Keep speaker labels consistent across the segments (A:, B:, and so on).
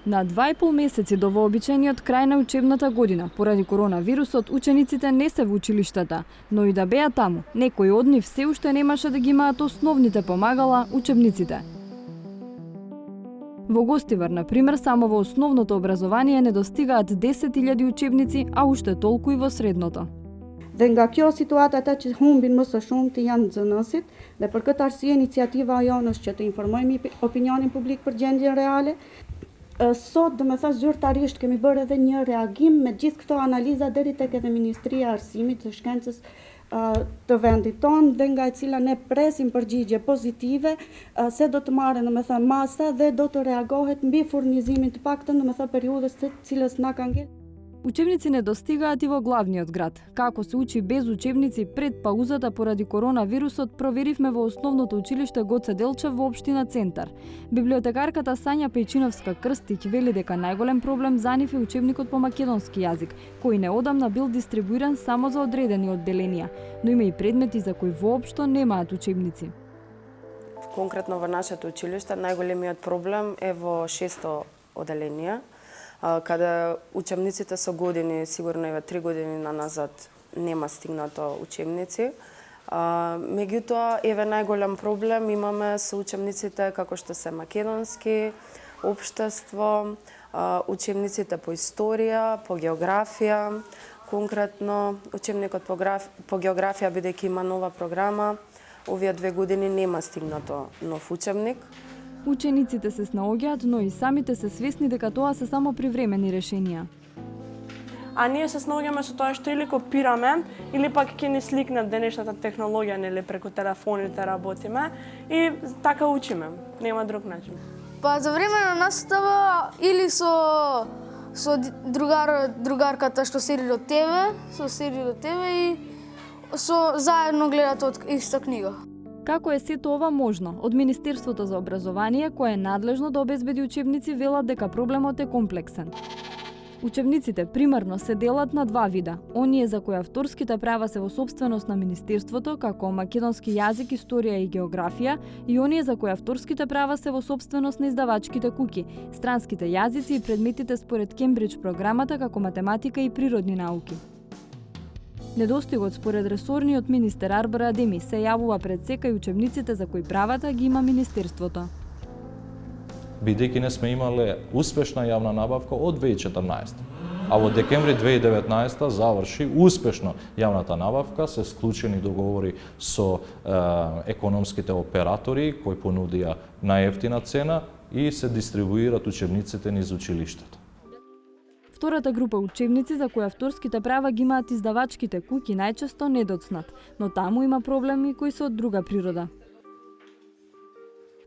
A: На 2,5 месеци до вообичаениот крај на учебната година, поради коронавирусот, учениците не се во училиштата, но и да беа таму, некои од нив се уште немаше да ги имаат основните помагала, учебниците. Во Гостивар, на пример, само во основното образование недостигаат 10.000 учебници, а уште толку и во средното.
B: Dhe nga kjo situata ata që humbin më së shumti janë nxënësit dhe për këtë arsye iniciativa jonë është që të informojmë opinionin publik për gjendjen reale. Sot, domethënë zyrtarisht kemi bërë edhe një reagim me gjithë këto analiza deri tek edhe Ministria e Arsimit të Shkencës të vendit tonë dhe nga e cila ne presim përgjigje pozitive se do të marrë domethënë masa dhe do të reagohet mbi furnizimin të paktën domethënë periudhës të cilës na ka ngel.
A: Учебници не достигаат и во главниот град. Како се учи без учебници пред паузата поради коронавирусот, проверивме во основното училиште Гоце Делчев во општина Центар. Библиотекарката Сања Пејчиновска Крстиќ вели дека најголем проблем за нив е учебникот по македонски јазик, кој неодамна бил дистрибуиран само за одредени одделенија, но има и предмети за кои воопшто немаат учебници.
C: Конкретно во нашето училиште најголемиот проблем е во 600 одделенија, каде учебниците со години, сигурно и 3 години наназад нема стигнато учебници. Меѓутоа, еве најголем проблем имаме со учебниците како што се македонски, општество, учебниците по историја, по географија, конкретно учебникот по географија бидејќи има нова програма, овие 2 години нема стигнато нов учебник.
A: Учениците се снаоѓаат, но и самите се свесни дека тоа се само привремени решенија.
D: А ние се снаоѓаме со тоа што или копираме, или пак ќе ни сликнат денешната технологија, нели преку телефоните работиме и така учиме. Нема друг начин.
E: Па за време на настава или со другарката што седи до тебе, и заедно гледате од иста книга.
A: Како е сето ова можно? Од Министерството за образование, кое е надлежно да обезбеди учебници, велат дека проблемот е комплексен. Учебниците примарно се делат на два вида. Оние за кои авторските права се во сопственост на Министерството, како македонски јазик, историја и географија, и оние за кои авторските права се во сопственост на издавачките куќи, странските јазици и предметите според Кембридж програмата како математика и природни науки. Недостигот според ресорниот министер Арбар Адеми се јавува пред секај учебниците за кои правата ги има Министерството.
F: Бидејќи не сме имале успешна јавна набавка од 2014. А во декември 2019 заврши успешно јавната набавка, се склучени договори со економските оператори кои понудија најевтина цена и се дистрибуират учебниците низ училиштата.
A: Втората група учебници за кои авторските права ги имаат издавачките куќи најчесто не доцнат, но таму има проблеми кои се од друга природа.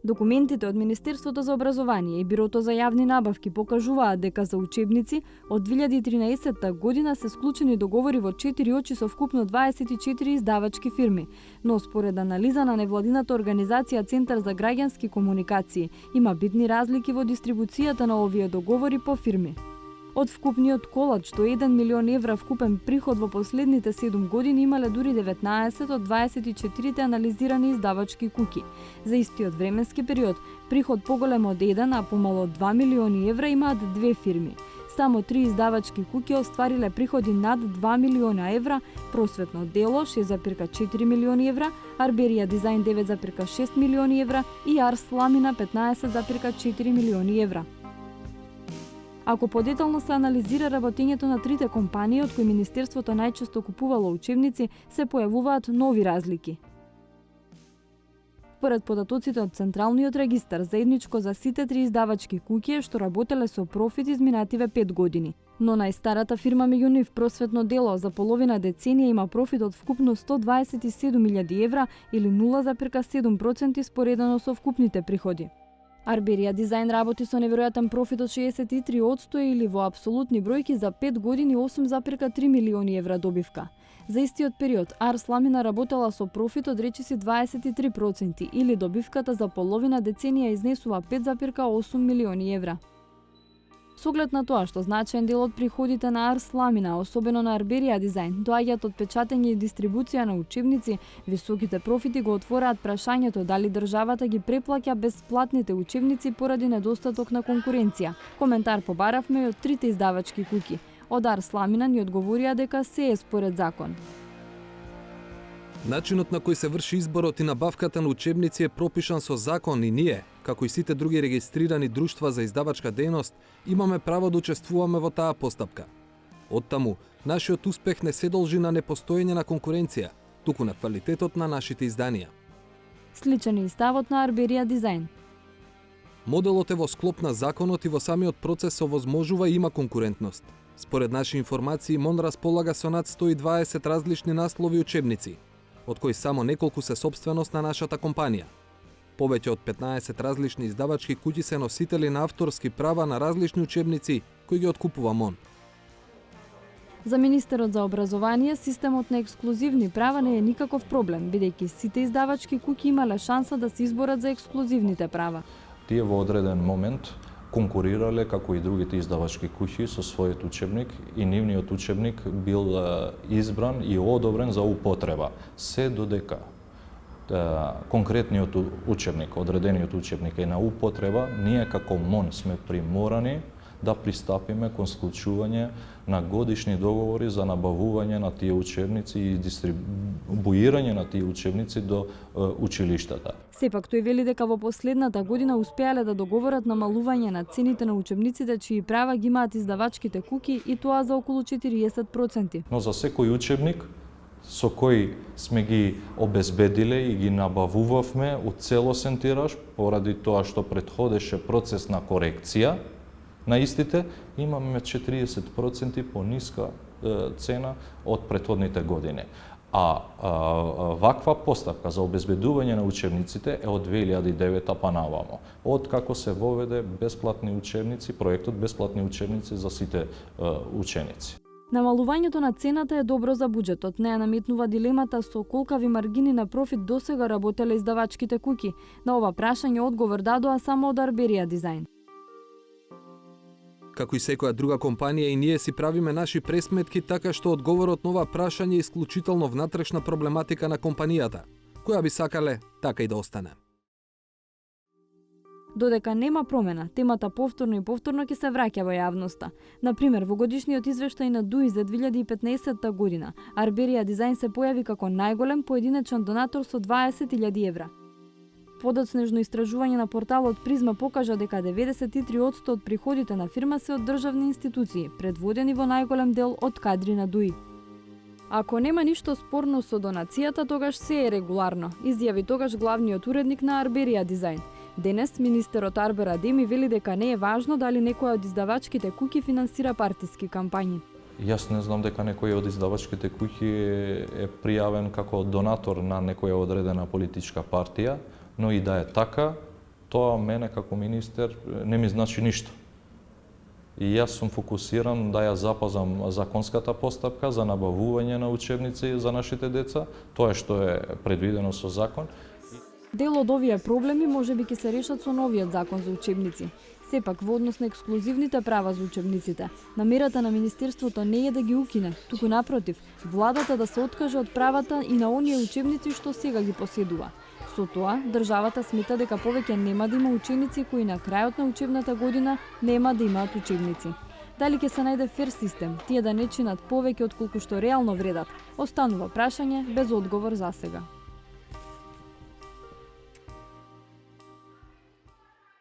A: Документите од Министерството за образование и Бирото за јавни набавки покажуваат дека за учебници од 2013 година се склучени договори во 4 очи со вкупно 24 издавачки фирми, но според анализа на невладината организација Центар за граѓански комуникации има битни разлики во дистрибуцијата на овие договори по фирми. Од вкупниот колач до 1 милион евра вкупен приход во последните 7 години имале дури 19 од 24 анализирани издавачки куќи. За истиот временски период, приход поголем од 1, а помало од 2 милиони евра имаат две фирми. Само 3 издавачки куќи оствариле приходи над 2 милиона евра, Просветно дело 6,4 милиони евра, Арберија дизајн 9,6 милиони евра и Арс Ламина 15,4 милиони евра. Ако подетално се анализира работењето на трите компании од кои Министерството најчесто купувало учебници, се појавуваат нови разлики. Според податоците од Централниот регистар, заедничко за сите три издавачки куќи е што работеле со профит изминативе 5 години. Но најстарата фирма меѓу нив, Просветно дело, за половина деценија има профит од вкупно 127.000 евра или 0,7% споредено со вкупните приходи. Арберија дизајн работи со неверојатен профит од 63% или во апсолутни бројки за 5 години 8,3 милиони евра добивка. За истиот период, Арс Ламина работела со профит од речиси 23% или добивката за половина деценија изнесува 5,8 милиони евра. Со оглед на тоа што значаен дел од приходите на Арс Ламина, особено на Арберија дизајн, доаѓаат од печатење и дистрибуција на учебници, високите профити го отвораат прашањето дали државата ги преплаќа бесплатните учебници поради недостаток на конкуренција. Коментар побаравме и од трите издавачки куќи. Од Арс Ламина ни одговорија дека се е според закон.
G: Начинот на кој се врши изборот и набавката на учебници е пропишан со закон и ние, како и сите други регистрирани друштва за издавачка дејност, имаме право да учествуваме во таа постапка. Оттаму, нашиот успех не се должи на непостоење на конкуренција, туку на квалитетот на нашите изданија.
A: Сличен е и ставот на Арберија дизајн.
G: Моделот е во склоп на законот и во самиот процес се овозможува и има конкурентност. Според наши информации, МОН располага со над 120 различни наслови учебници, од кои само неколку се сопственост на нашата компанија. Повеќе од 15 различни издавачки куќи се носители на авторски права на различни учебници кои ги откупува МОН.
A: За министерот за образование, системот на ексклузивни права не е никаков проблем, бидејќи сите издавачки куќи имале шанса да се изборат за ексклузивните права.
F: Тие во одреден момент конкурирале како и другите издавачки куќи со својот учебник и нивниот учебник бил избран и одобрен за употреба. Се додека конкретниот учебник, одредениот учебник е на употреба, ние како МОН сме приморани да пристапиме кон склучување на годишни договори за набавување на тие учебници и дистрибуирање на тие учебници до училиштата.
A: Сепак тој вели дека во последната година успеале да договорат намалување на цените на учебниците чии права ги имаат издавачките куќи и тоа за околу 40%.
F: Но за секој учебник со кој сме ги обезбедиле и ги набавувавме у целосен тираж, поради тоа што претходеше процес на корекција на истите, имаме 40% пониска цена од претходните години. Ваква постапка за обезбедување на учебниците е од 2009 па навамо, од како се воведе бесплатни учебници, проектот бесплатни учебници за сите ученици.
A: Намалувањето на цената е добро за буџетот, не ја наметнува дилемата со колкави маргини на профит досега работеле издавачките куќи. На ова прашање одговор дадоа само од Арберија дизајн.
G: Како и секоја друга компанија и ние си правиме наши пресметки, така што одговорот на ова прашање е исклучително внатрешна проблематика на компанијата, која би сакале така и да остане.
A: Додека нема промена, темата повторно и повторно ќе се враќа во јавноста. Например, во годишниот извештај на ДУИ за 2015 година, Арберија дизајн се појави како најголем поединечен донатор со 20.000 евра. Подоцнежно истражување на порталот Призма покажа дека 93% од приходите на фирма се од државни институции, предводени во најголем дел од кадри на ДУИ. Ако нема ништо спорно со донацијата, тогаш се е регуларно, изјави тогаш главниот уредник на Арберија дизајн. Денес, министерот Арбер Адеми вели дека не е важно дали некоја од издавачките куќи финансира партиски кампањи.
F: Јас не знам дека некој од издавачките куќи е пријавен како донатор на некоја одредена политичка партија, но и да е така, тоа мене како министер не ми значи ништо. И јас сум фокусиран да ја запазам законската постапка за набавување на учебници за нашите деца, тоа што е предвидено со закон.
A: Дел од овие проблеми можеби ќе се решат со новиот закон за учебници. Сепак, во однос на ексклузивните права за учебниците, намерата на Министерството не е да ги укине, туку напротив, владата да се откаже од правата и на оние учебници што сега ги поседува. Со тоа, државата смета дека повеќе нема да има ученици кои на крајот на учебната година нема да имаат учебници. Дали ќе се најде фер систем, тие да не чинат повеќе од колку што реално вредат, останува прашање без одговор за сега.